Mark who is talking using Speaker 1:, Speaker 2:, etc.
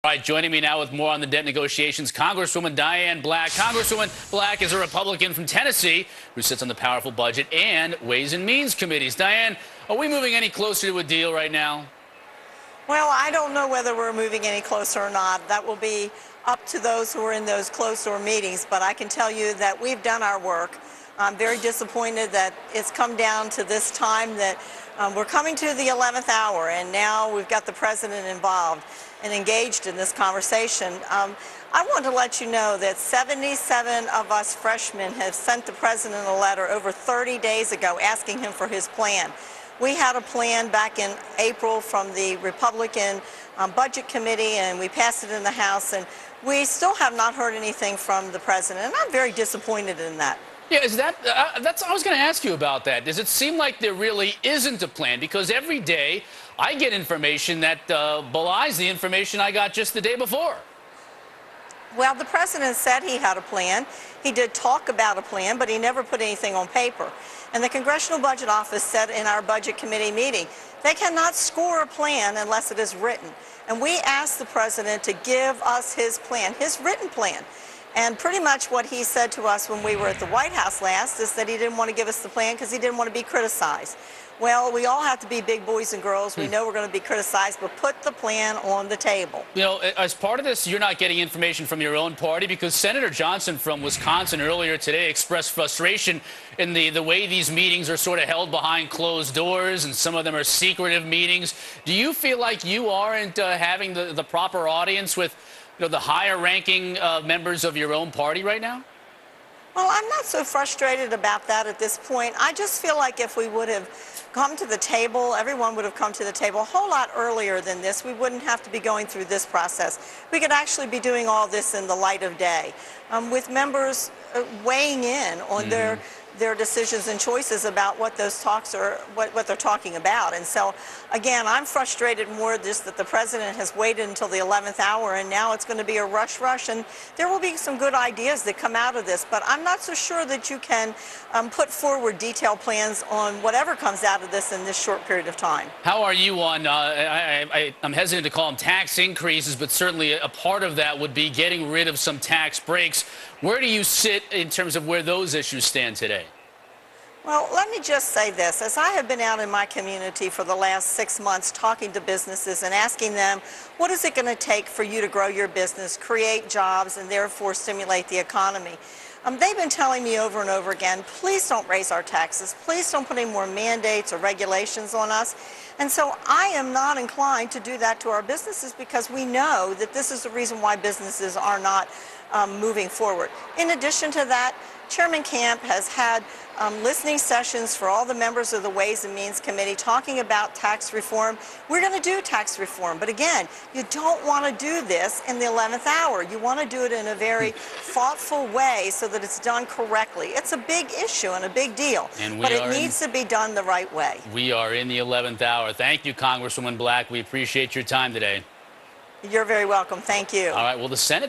Speaker 1: All right, joining me now with more on the debt negotiations, Congresswoman Diane Black. Congresswoman Black is a Republican from Tennessee who sits on the powerful Budget and Ways and Means committees. Diane, are we moving any closer to a deal right now?
Speaker 2: Well, I don't know whether we're moving any closer or not. That will be up to those who are in those closed-door meetings, but I can tell you that we've done our work. I'm very disappointed that it's come down to this time that we're coming to the 11th hour, and now we've got the president involved and engaged in this conversation. I want to let you know that 77 of us freshmen have sent the president a letter over 30 days ago asking him for his plan. We had a plan back in April from the Republican Budget Committee, and we passed it in the House, and we still have not heard anything from the president, and I'm very disappointed in that.
Speaker 1: Yeah, is that, I was going to ask you about that. Does it seem like there really isn't a plan? Because every day I get information that belies the information I got just the day before.
Speaker 2: Well, the president said he had a plan. He did talk about a plan, but he never put anything on paper. And the Congressional Budget Office said in our Budget Committee meeting, they cannot score a plan unless it is written. And we asked the president to give us his plan, his written plan. And pretty much what he said to us when we were at the White House last is that he didn't want to give us the plan because he didn't want to be criticized. Well, we all have to be big boys and girls. We know we're going to be criticized, but put the plan on the table.
Speaker 1: You know, as part of this, you're not getting information from your own party because Senator Johnson from Wisconsin earlier today expressed frustration in the way these meetings are sort of held behind closed doors, and some of them are secretive meetings. Do you feel like you aren't having the proper audience with the higher-ranking members of your own party right now?
Speaker 2: Well, I'm not so frustrated about that at this point. I just feel like if we would have come to the table, everyone would have come to the table a whole lot earlier than this. We wouldn't have to be going through this process. We could actually be doing all this in the light of day, with members weighing in on their decisions and choices about what those talks are, what they're talking about. And so, again, I'm frustrated more just that the president has waited until the 11th hour, and now it's going to be a rush, and there will be some good ideas that come out of this, but I'm not so sure that you can put forward detailed plans on whatever comes out of this in this short period of time.
Speaker 1: How are you on, I'm hesitant to call them tax increases, but certainly a part of that would be getting rid of some tax breaks. Where do you sit in terms of where those issues stand today?
Speaker 2: Well, let me just say this. As I have been out in my community for the last 6 months talking to businesses and asking them, what is it going to take for you to grow your business, create jobs, and therefore stimulate the economy? They've been telling me over and over again, please don't raise our taxes. Please don't put any more mandates or regulations on us. And so I am not inclined to do that to our businesses because we know that this is the reason why businesses are not moving forward. In addition to that, Chairman Camp has had listening sessions for all the members of the Ways and Means Committee talking about tax reform. We're going to do tax reform, but again, you don't want to do this in the 11th hour. You want to do it in a very thoughtful way so that it's done correctly. It's a big issue and a big deal, but it needs to be done the right way.
Speaker 1: We are in the 11th hour. Thank you, Congresswoman Black. We appreciate your time today.
Speaker 2: You're very welcome. Thank you.
Speaker 1: All right, well, the Senate